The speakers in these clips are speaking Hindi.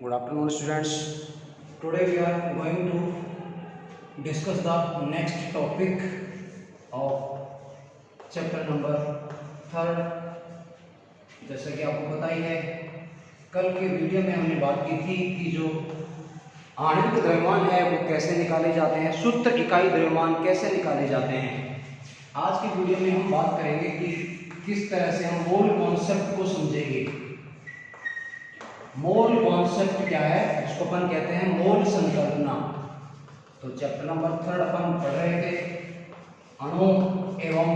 Good afternoon, students. Today we are going to discuss the next topic of chapter number 3rd. जैसा कि आपको पता ही है, कल के वीडियो में हमने बात की थी कि जो आणविक द्रव्यमान है वो कैसे निकाले जाते हैं, सूत्र इकाई द्रव्यमान कैसे निकाले जाते हैं। आज की वीडियो में हम बात करेंगे कि किस तरह से हम मोल कॉन्सेप्ट को समझेंगे। मोल कॉन्सेप्ट क्या है, इसको अपन कहते हैं मोल संकल्पना। तो चैप्टर नंबर 3 अपन पढ़ रहे थे अणु एवं,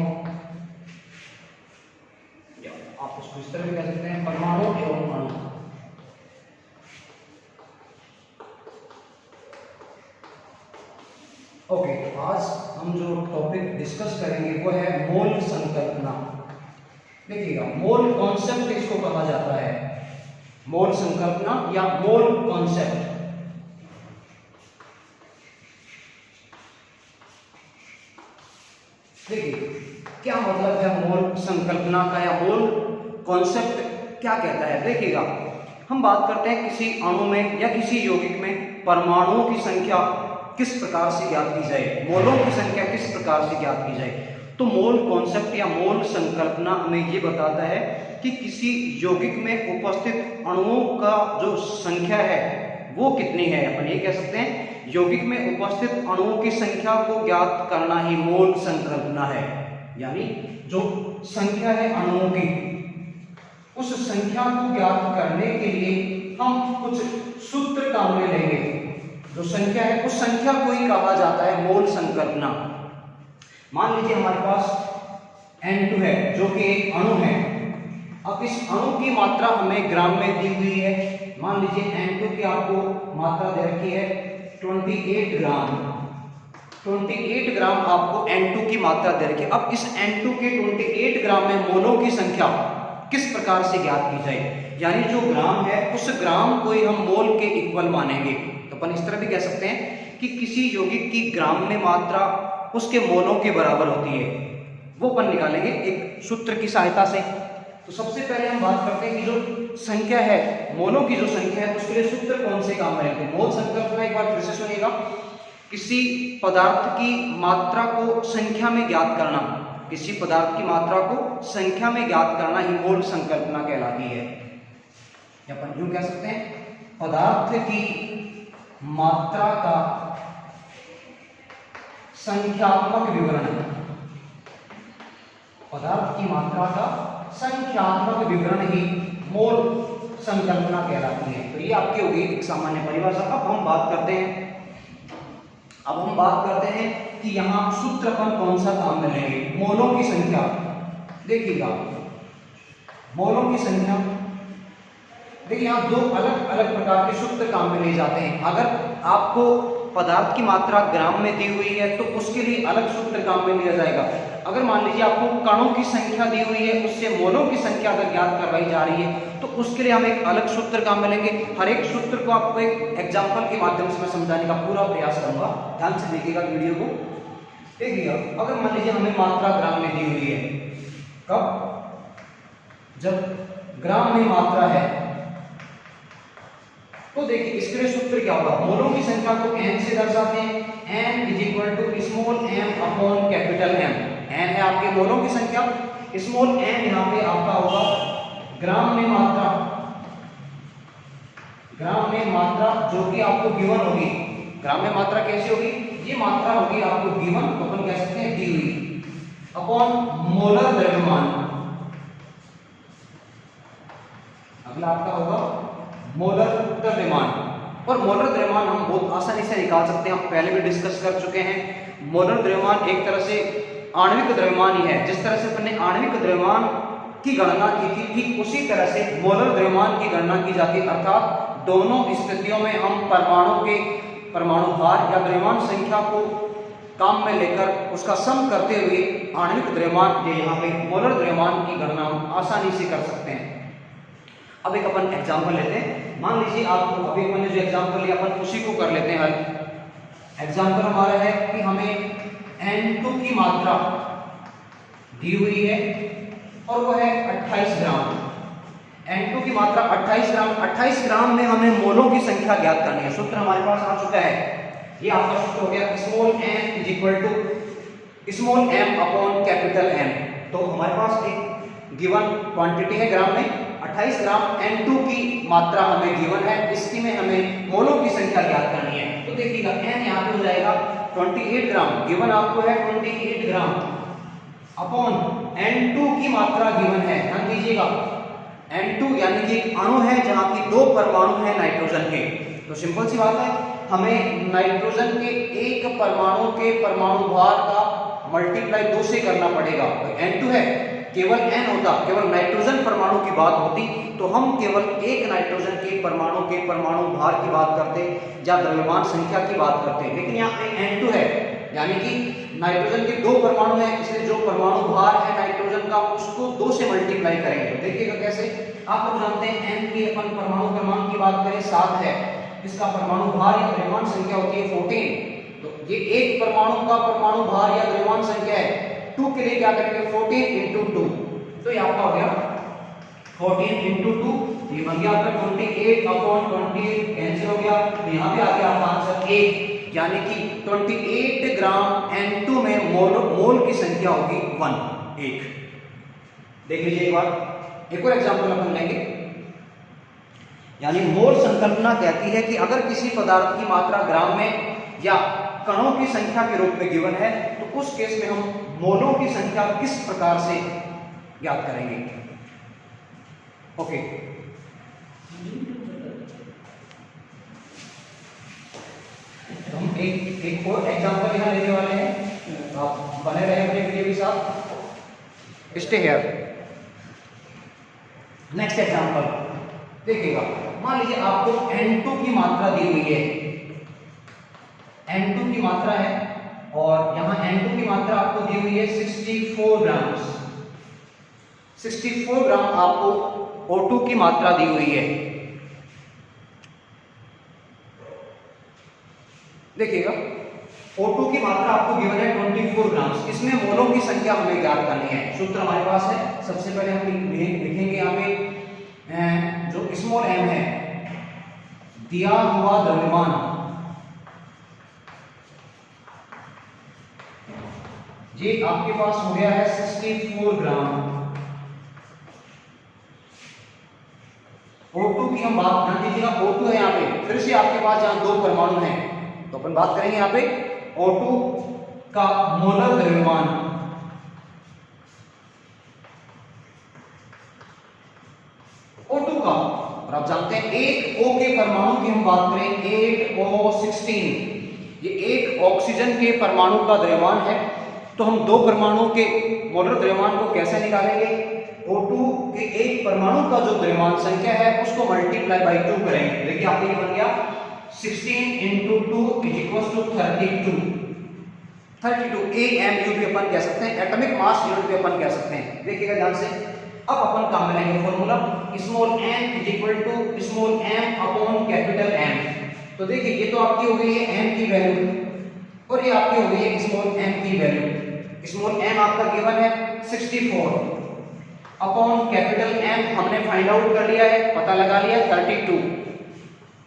आप इसको इस तरह भी कह सकते हैं परमाणु एवं अणु। ओके, तो आज हम जो टॉपिक डिस्कस करेंगे वो है मोल संकल्पना। देखिएगा, मोल कॉन्सेप्ट इसको कहा जाता है, मोल संकल्पना या मोल कॉन्सेप्ट। देखिए क्या मतलब है मोल संकल्पना का या मोल कॉन्सेप्ट क्या कहता है। देखिएगा, हम बात करते हैं किसी अणु में या किसी यौगिक में परमाणुओं की संख्या किस प्रकार से ज्ञात की जाए, मोलों की संख्या किस प्रकार से ज्ञात की जाए। तो मोल कॉन्सेप्ट या मोल संकल्पना हमें ये बताता है कि किसी यौगिक में उपस्थित अणुओं का जो संख्या है वो कितनी है। अपन ये कह सकते हैं यौगिक में उपस्थित अणुओं की संख्या को ज्ञात करना ही मोल संकल्पना है। यानी जो संख्या है अणुओं की, उस संख्या को ज्ञात करने के लिए हम कुछ सूत्र काम में लेंगे। जो संख्या है उस संख्या को ही कहा जाता है मोल संकल्पना। मान लीजिए हमारे पास N2 है जो कि एक अणु है। अब इस अणु की मात्रा हमें ग्राम में दी हुई है। मान लीजिए N2 की आपको मात्रा दे रखी है 28 ग्राम। 28 ग्राम आपको N2 की मात्रा दे रखी है। अब इस N2 के 28 ग्राम में मोलों की संख्या किस प्रकार से ज्ञात की जाए। यानी जो ग्राम है उस ग्राम को ही हम मोल के इक्वल मानेंगे। तो अपन इस तरह भी कह सकते हैं कि किसी यौगिक की ग्राम में मात्रा उसके मोलों के बराबर होती है। वो अपन निकालेंगे एक सूत्र की सहायता से। तो सबसे पहले हम बात करते हैं कि जो संख्या है, मोलों की जो संख्या है, उसके लिए सूत्र कौन से काम में लेते हैं। मोल संकल्पना एक बार फिर से सुनिएगा, किसी पदार्थ की मात्रा को संख्या में ज्ञात करना, किसी पदार्थ की मात्रा को संख्या में ज्ञात करना ही मोल संकल्पना कहलाती है। अपन यूं कह सकते हैं पदार्थ की मात्रा का संख्यात्मक विवरण, पदार्थ की मात्रा का संख्यात्मक विवरण ही मोल संकल्पना कहलाती है। तो ये आपकी होगी एक सामान्य परिभाषा। अब हम बात करते हैं कि यहाँ सूत्र अपन कौन सा काम में लेंगे। मोलों की संख्या, देखिएगा मोलों की संख्या, देखिए यहाँ दो अलग अलग प्रकार के सूत्र काम में ले जाते हैं। अगर आपको पदार्थ की मात्रा ग्राम में दी हुई है तो उसके लिए अलग सूत्र काम में लिया जाएगा। अगर मान लीजिए आपको कणों की संख्या दी हुई है, उससे मोलों की संख्या अगर ज्ञात करवाई जा रही है तो उसके लिए हम एक अलग सूत्र काम में लेंगे। हर एक सूत्र को आपको एक एग्जाम्पल के माध्यम से मैं समझाने का पूरा प्रयास करूंगा। ध्यान से देखिएगा वीडियो को। देखिएगा, अगर मान लीजिए हमें मात्रा ग्राम में दी हुई है, कब, जब ग्राम में मात्रा है, तो देखिए इसके लिए सूत्र क्या होगा। मोलों की संख्या को n से दर्शाते हैं। n is equal to small m upon capital M। n है आपके मोलों की संख्या, स्मॉल m यहाँ पे आपका होगा ग्राम में मात्रा, ग्राम में मात्रा जो कि आपको गिवन होगी। ग्राम में मात्रा कैसी होगी, ये मात्रा होगी आपको गिवन, तो अपन कह सकते हैं दी हुई, अपॉन मोलर द्रव्यमान। अगला आपका होगा मोलर द्रव्यमान। और मोलर द्रव्यमान हम बहुत आसानी से निकाल सकते हैं, हम पहले भी डिस्कस कर चुके हैं। मोलर द्रव्यमान एक तरह से आणविक द्रव्यमान ही है। जिस तरह से अपने आणविक द्रव्यमान की गणना की थी, ठीक उसी तरह से मोलर द्रव्यमान की गणना की जाती है। अर्थात दोनों स्थितियों में हम परमाणु के परमाणु भार या द्रव्यमान संख्या को काम में लेकर उसका सम करते हुए आणविक द्रव्यमान, यहाँ पे मोलर द्रव्यमान की गणना हम आसानी से कर सकते हैं। अब एक अपन एग्जाम्पल लेते हैं। मान लीजिए आपको अभी मैंने जो एग्जाम्पल लिया अपन उसी को कर लेते हैं हल। एग्जाम्पल हमारा है कि हमें N2 की मात्रा दी हुई है और वो है 28 ग्राम। N2 की मात्रा 28 ग्राम। 28 ग्राम में हमें मोलों की संख्या ज्ञात करनी है। सूत्र हमारे पास आ चुका है, ये आपका सूत्र हो गया small m is equal to small m upon capital M। तो हमारे पास एक गिवन क्वांटिटी है ग्राम में 28 ग्राम, N2 की मात्रा हमें गिवन है, इसकी में हमें मोलों की संख्या ज्ञात करनी है। तो देखिएगा n यहाँ पे हो जाएगा 28 ग्राम, गिवन आपको है 28 ग्राम अपॉन N2 की मात्रा गिवन है। ध्यान दीजिएगा N2 यानी कि एक अणु है जहां की 2 परमाणु है नाइट्रोजन के। तो सिंपल सी बात है, हमें नाइट्रोजन के एक परमाणु के परमाणु भार का मल्टीप्लाई 2 से करना पड़ेगा। तो N2 है, केवल N होता, केवल नाइट्रोजन परमाणु की बात होती तो हम केवल एक नाइट्रोजन के परमाणु भार की बात करते या द्रव्यमान संख्या की बात करते, लेकिन यहाँ पे N2 है यानी कि नाइट्रोजन के 2 परमाणु हैं, इसलिए जो परमाणु भार है नाइट्रोजन का उसको 2 से मल्टीप्लाई करेंगे। तो देखिएगा कैसे, आप लोग जानते हैं N की अपन परमाणु क्रमांक की बात करें 7 है, इसका परमाणु भार या द्रव्यमान संख्या होती है 14। तो ये एक परमाणु का परमाणु भार या द्रव्यमान संख्या है। 2 के लिए क्या करेंगे 14 इंटू 2, तो ये आपका हो गया 14 इंटू 2, ये बन गया आपका 28 अपॉन 28 कैंसिल हो गया। तो यहाँ पे आ गया आपका आंसर 1, यानी कि 28 ग्राम N2 में मोल की संख्या होगी 1। देख लीजिए एक बार, एक और एग्जांपल अपन लेंगे। यानी मोल संकल्पना कहती है कि अगर किसी पदार्थ की मात्रा ग्राम में या कणों की संख्या के रूप में गिवन है तो उस केस में हम मोलों की संख्या किस प्रकार से ज्ञात करेंगे। ओके, तो हम एक और एग्जांपल यहाँ लेने वाले हैं, आप बने रहे अपने वीडियो के साथ, स्टे हियर। नेक्स्ट एग्जांपल देखिएगा, मान लीजिए आपको N2 की मात्रा दी हुई है, N2 की मात्रा है और यहाँ N2 की मात्रा आपको दी हुई है 64 ग्राम। 64 ग्राम आपको O2 की मात्रा दी हुई है। देखिएगा O2 की मात्रा आपको गिवन है 24 ग्राम, इसमें मोलों की संख्या हमें ज्ञात करनी है। सूत्र हमारे पास है, सबसे पहले हम लिखेंगे यहाँ पे जो स्मॉल m है, दिया हुआ द्रव्यमान ये आपके पास हो गया है 64 ग्राम। O2 की हम बात ध्यान दीजिएगा, O2 है यहाँ पे, फिर से आपके पास जहां 2 परमाणु हैं तो अपन बात करेंगे यहाँ पे O2 का मोलर द्रव्यमान। O2 का, और आप जानते हैं एक O के परमाणु की हम बात करें 8O16, ये एक ऑक्सीजन के परमाणु का द्रव्यमान है। तो हम 2 परमाणु के मोलर द्रव्यमान को कैसे निकालेंगे, O2 के एक परमाणु का जो द्रव्यमान संख्या है उसको मल्टीप्लाई बाई 2 करेंगे। देखिए आपके ये बन गया 16 into 2 is equal to 32 AMU भी अपन कह सकते हैं, एटॉमिक मास यूनिट भी अपन कह सकते हैं। देखिएगा ध्यान से, अब अपन काम में लेंगे formula small m is equal to small m upon capital M। तो देखिए ये तो आपकी हो गई है m की वैल्यू और ये आपकी हो गई है स्मॉल m की वैल्यू। स्मॉल m आपका गिवन है 64 अपॉन कैपिटल M हमने फाइंड आउट कर लिया है, पता लगा लिया 32।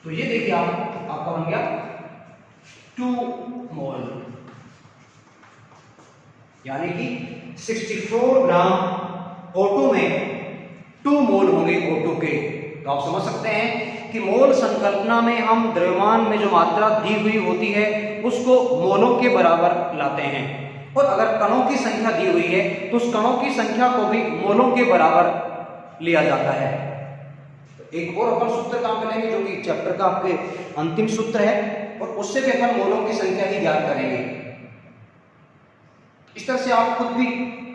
तो ये देखिए आपका बन गया 2 मोल, यानी कि 64 ग्राम O2 में 2 मोल होंगे O2 के। तो आप समझ सकते हैं कि मोल संकल्पना में हम द्रव्यमान में जो मात्रा दी हुई होती है उसको मोलों के बराबर लाते हैं, और अगर कणों की संख्या दी हुई है तो उस कणों की संख्या को भी मोलों के बराबर लिया जाता है। तो एक और अपन सूत्र काम में लेंगे जो कि चैप्टर का आपके अंतिम सूत्र है, और उससे भी अपन मोलों की संख्या ही ज्ञात करेंगे। इस तरह से आप खुद भी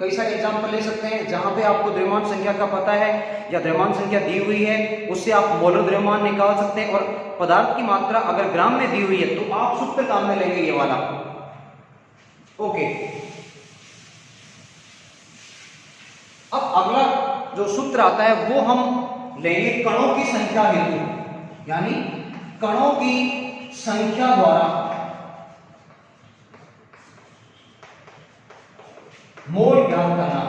कई सारे एग्जाम्पल ले सकते हैं जहां पे आपको द्रव्यमान संख्या का पता है या द्रव्यमान संख्या दी हुई है, उससे आप मोलर द्रव्यमान निकाल सकते हैं। और पदार्थ की मात्रा अगर ग्राम में दी हुई है तो आप सूत्र काम में लेंगे ये वाला। ओके, अब अगला जो सूत्र आता है वो हम लेंगे कणों की संख्या हेतु, यानी कणों की संख्या द्वारा मोल ज्ञात करना।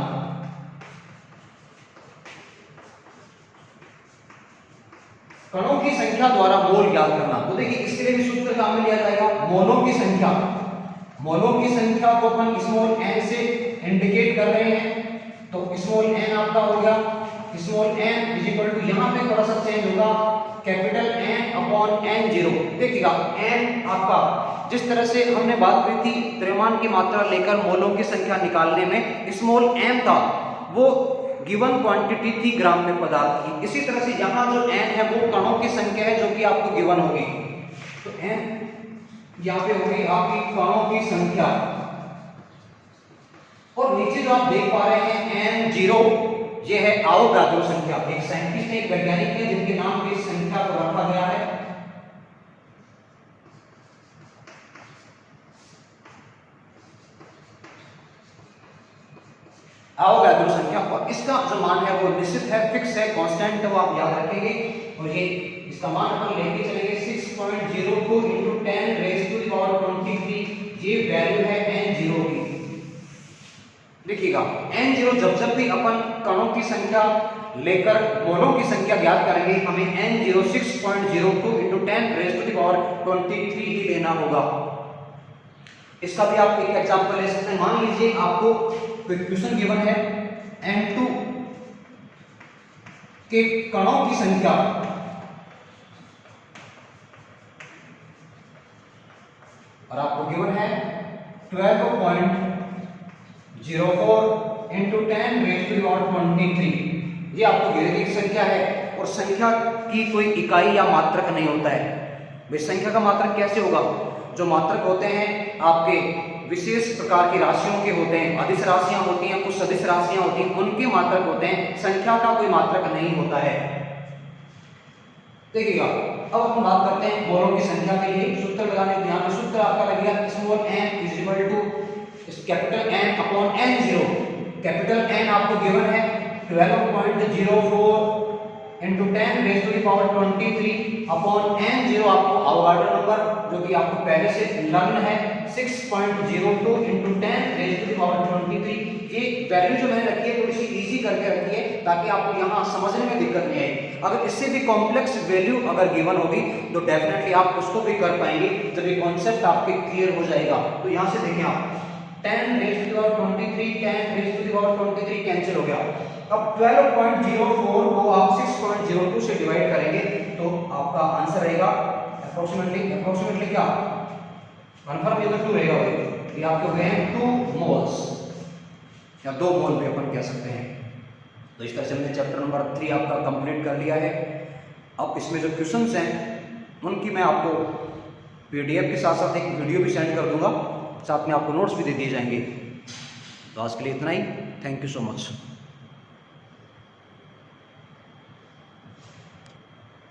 कणों की संख्या द्वारा मोल ज्ञात करना। तो देखिए इसके लिए भी सूत्र काम में लिया जाएगा, मोलों की संख्या। मोलों की संख्या को अपन स्मॉल n से इंडिकेट कर रहे हैं, तो स्मॉल n आपका हो गया, small n is equal to, यहाँ पे थोड़ा सा चेंज होगा, कैपिटल N अपॉन N0। देखिएगा n आपका, जिस तरह से हमने बात की थी द्रव्यमान की मात्रा लेकर मोलों की संख्या निकालने में स्मॉल m था, वो गिवन क्वांटिटी थी ग्राम में पदार्थ की। इसी तरह से यहाँ जो n है वो कणों की संख्या है जो कि आपको गिवन होगी। तो n यहाँ पे होगी आपकी कणों की संख्या, और नीचे जो आप देख पा रहे हैं N0, ये है आवोगाद्रो संख्या। एक साइंटिस्ट है, एक वैज्ञानिक है जिनके नाम पे इस संख्या को रखा गया है। आवोगाद्रो संख्या, और इसका जो मान है वो निश्चित है, फिक्स है, कांस्टेंट है, वो आप याद रखेंगे। और ये इसका मान अपन लेके चलेंगे 6.04 into 10 raised to the power 23। ये वैल्यू है N0 की। देखिएगा N0 जब भी अपन कणों की संख्या लेकर मोलों की संख्या ज्ञात करेंगे, हमें N0 6.02 into 10 raised to the power 23 ही लेना होगा। इसका भी आप एक एग्जांपल ले सकते हैं। मान लीजिए आपको क्वेश्चन गिवन है N2 के कणों की संख्या, और आपको गिवन है 12.04 into 10 raised to the power 23। ये आपको गिवन की संख्या है, और संख्या की कोई इकाई या मात्रक नहीं होता है। भाई संख्या का मात्रक कैसे होगा? जो मात्रक होते हैं आपके विशेष प्रकार की राशियों के होते हैं, अधिस राशियां होती हैं, कुछ सदिश राशियां होती हैं, उनके मात्रक होते हैं। संख्या का कोई मात्रक नहीं होता है। देखिएगा अब हम बात करते हैं मोलों की संख्या के लिए सूत्र लगाने के ध्यान में। सूत्र आपका लगेगा small n is equal to capital N upon N0। Capital N आपको गिवन है 12.04 into 10 raised to the power 23 upon N0 आपको अवोगाड्रो नंबर जो कि आपको पहले से लर्न है 6.02 into 10 raised to the power 23। ये वैल्यू जो मैंने रखी है थोड़ी सी इजी करके रखी है ताकि आपको यहाँ समझने में दिक्कत नहीं आए। अगर इससे भी कॉम्प्लेक्स वैल्यू अगर गिवन होगी तो डेफिनेटली आप उसको भी कर पाएंगे जब ये कॉन्सेप्ट आपके क्लियर हो जाएगा। तो यहाँ से देखें आप 10 raised to the power 23 10 raised to the power 23 cancel हो गया। अब 12.04 को आप 6.02 से डिवाइड करेंगे तो आपका आंसर रहेगा अप्रोक्सीमेटली क्या कन्फर्म ये तो 2 रहेगा भाई। ये आपके हो गए हैं 2 मोल्स या 2 मोल पे अपन कह सकते हैं। तो इस तरह से हमने चैप्टर नंबर 3 आपका कंप्लीट कर लिया है। अब इसमें जो क्वेश्चंस हैं उनकी मैं आपको पीडीएफ के साथ साथ एक वीडियो भी सेंड कर दूंगा, साथ में आपको नोट्स भी दे दिए जाएंगे। तो आज के लिए इतना ही। Thank you so much.